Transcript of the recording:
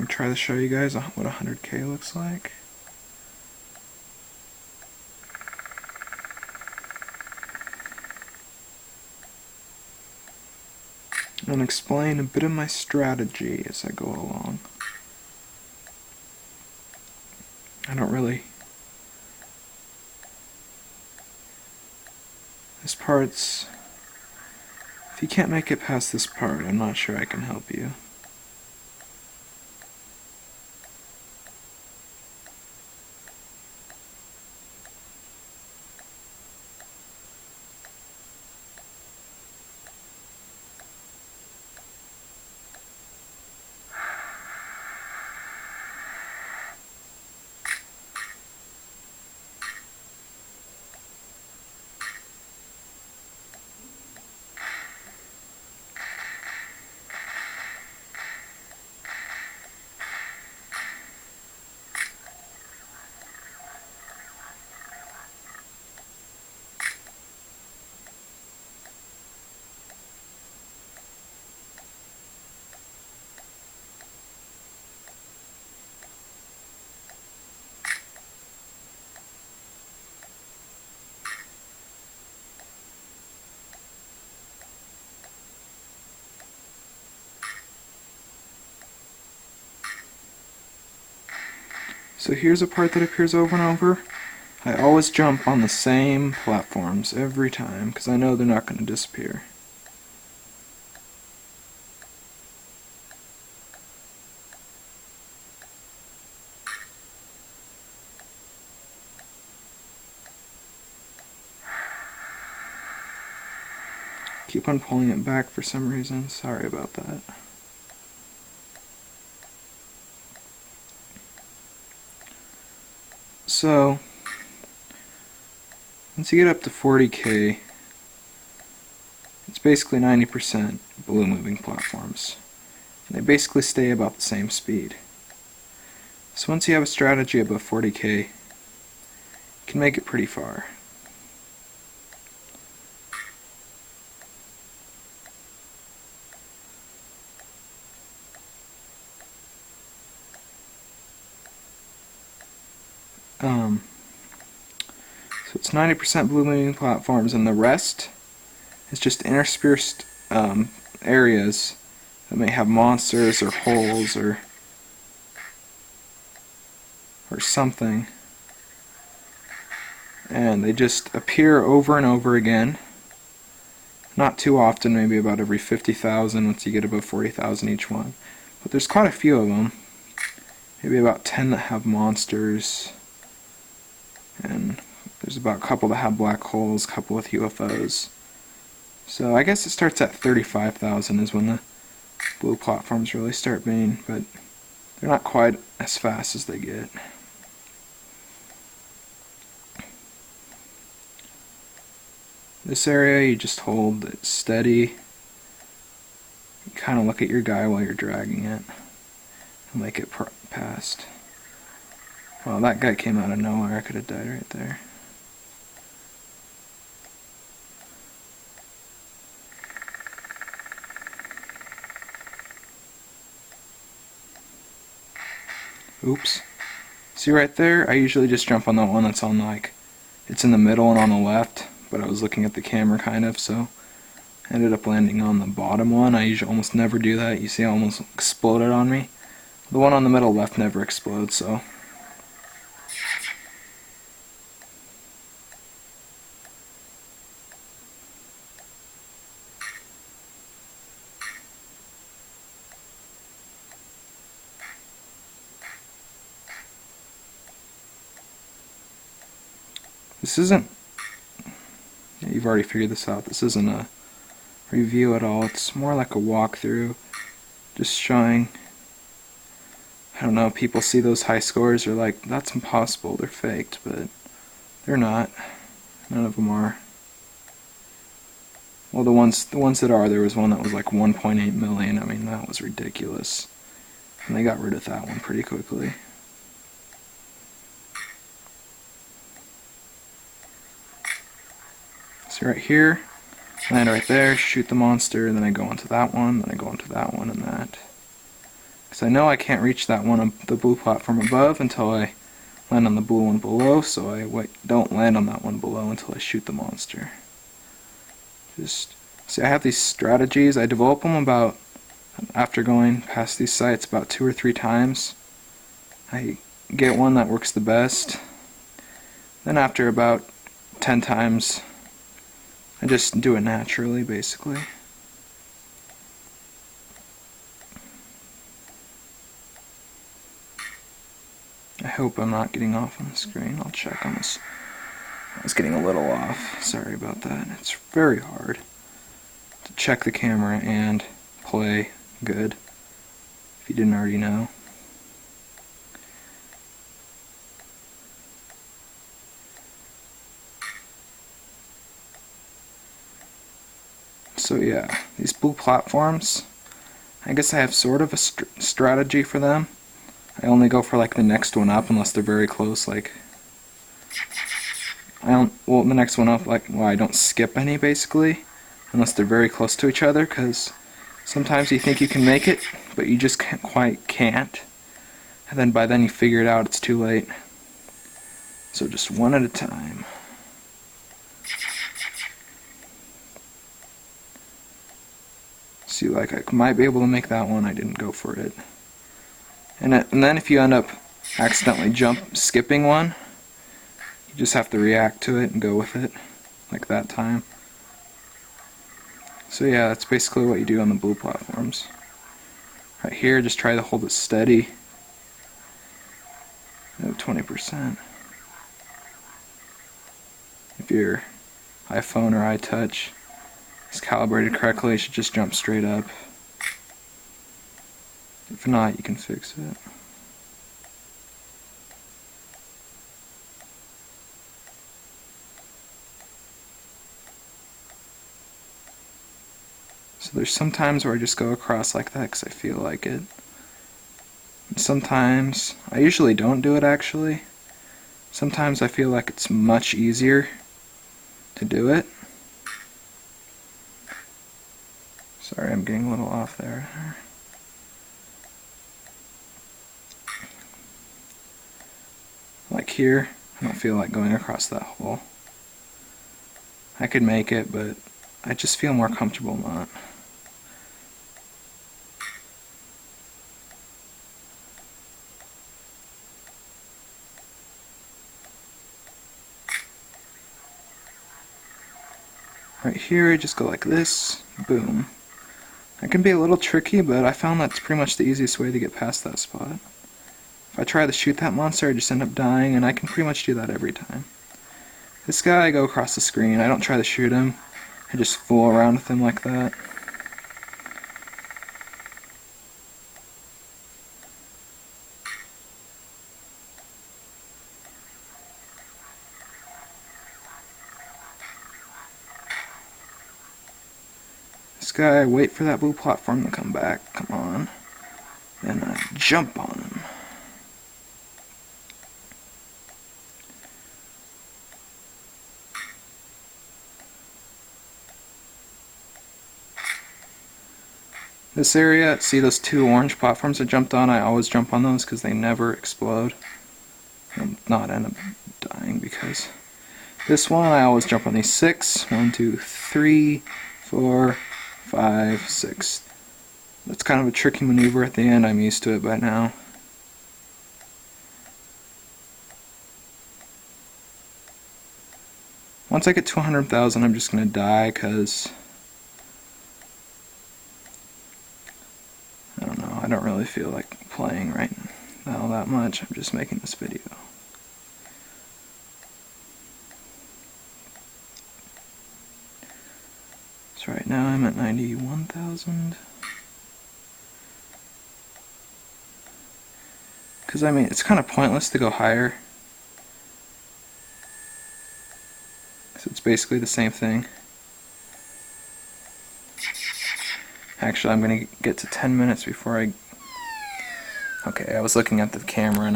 me try to show you guys what 100K looks like. And explain a bit of my strategy as I go along. I don't really... This part's... If you can't make it past this part, I'm not sure I can help you. So here's a part that appears over and over. I always jump on the same platforms every time because I know they're not going to disappear. Keep on pulling it back for some reason. Sorry about that. So, once you get up to 40K, it's basically 90% blue moving platforms. And they basically stay about the same speed. So once you have a strategy above 40K, you can make it pretty far. So it's 90% blue moving platforms, and the rest is just interspersed areas that may have monsters or holes or something, and they just appear over and over again. Not too often, maybe about every 50,000 once you get above 40,000 each one. But there's quite a few of them. Maybe about 10 that have monsters, and there's about a couple that have black holes, a couple with UFOs. So I guess it starts at 35,000 is when the blue platforms really start being, but they're not quite as fast as they get. This area, you just hold it steady. You kind of look at your guy while you're dragging it and make it past. Well, that guy came out of nowhere. I could have died right there. Oops. See right there? I usually just jump on the one that's on, like, it's in the middle and on the left, but I was looking at the camera kind of, so I ended up landing on the bottom one. I usually almost never do that. You see, I almost exploded on me. The one on the middle left never explodes, so. This isn't, you've already figured this out, this isn't a review at all, it's more like a walkthrough, just showing, I don't know, people see those high scores, they're like, that's impossible, they're faked, but they're not, none of them are. Well, the ones that are, there was one that was like 1.8 million, I mean, that was ridiculous, and they got rid of that one pretty quickly. So right here, land right there, shoot the monster, and then I go into that one, then I go into that one, and that. Because I know I can't reach that one, the blue platform above, until I land on the blue one below, so I don't land on that one below until I shoot the monster. Just see, I have these strategies. I develop them about, after going past these sites about 2 or 3 times. I get one that works the best. Then after about 10 times, I just do it naturally, basically. I hope I'm not getting off on the screen. I'll check on this. I was getting a little off. Sorry about that. It's very hard to check the camera and play good, if you didn't already know. So yeah, these blue platforms, I guess I have sort of a strategy for them. I only go for like the next one up unless they're very close, like the next one up, like, well, I don't skip any basically, unless they're very close to each other, because sometimes you think you can make it, but you just can't, and then by then you figure it out, it's too late. So just one at a time. See, like, I might be able to make that one, I didn't go for it. And then if you end up accidentally skipping one, you just have to react to it and go with it, like that time. So yeah, that's basically what you do on the blue platforms. Right here, just try to hold it steady. 20%. If your iPhone or iTouch is calibrated correctly, it should just jump straight up. If not, you can fix it. So there's some times where I just go across like that because I feel like it. And sometimes, I usually don't do it actually. Sometimes I feel like it's much easier to do it. Sorry, I'm getting a little off there. Like here, I don't feel like going across that hole. I could make it, but I just feel more comfortable not. Right here, I just go like this, boom. It can be a little tricky, but I found that's pretty much the easiest way to get past that spot. If I try to shoot that monster, I just end up dying, and I can pretty much do that every time. This guy, I go across the screen. I don't try to shoot him. I just fool around with him like that. This guy, I wait for that blue platform to come back. Come on. And I jump on him. This area, see those 2 orange platforms I jumped on? I always jump on those because they never explode. I'll not end up dying because this one, I always jump on these 6. 1, 2, 3, 4, 5, 6. That's kind of a tricky maneuver at the end. I'm used to it by now. Once I get to 100,000, I'm just going to die because I don't know, I don't really feel like playing right now that much. I'm just making this video. So right now I'm at 91,000. Because I mean, it's kind of pointless to go higher. So it's basically the same thing. Actually, I'm going to get to 10 minutes before I... Okay, I was looking at the camera and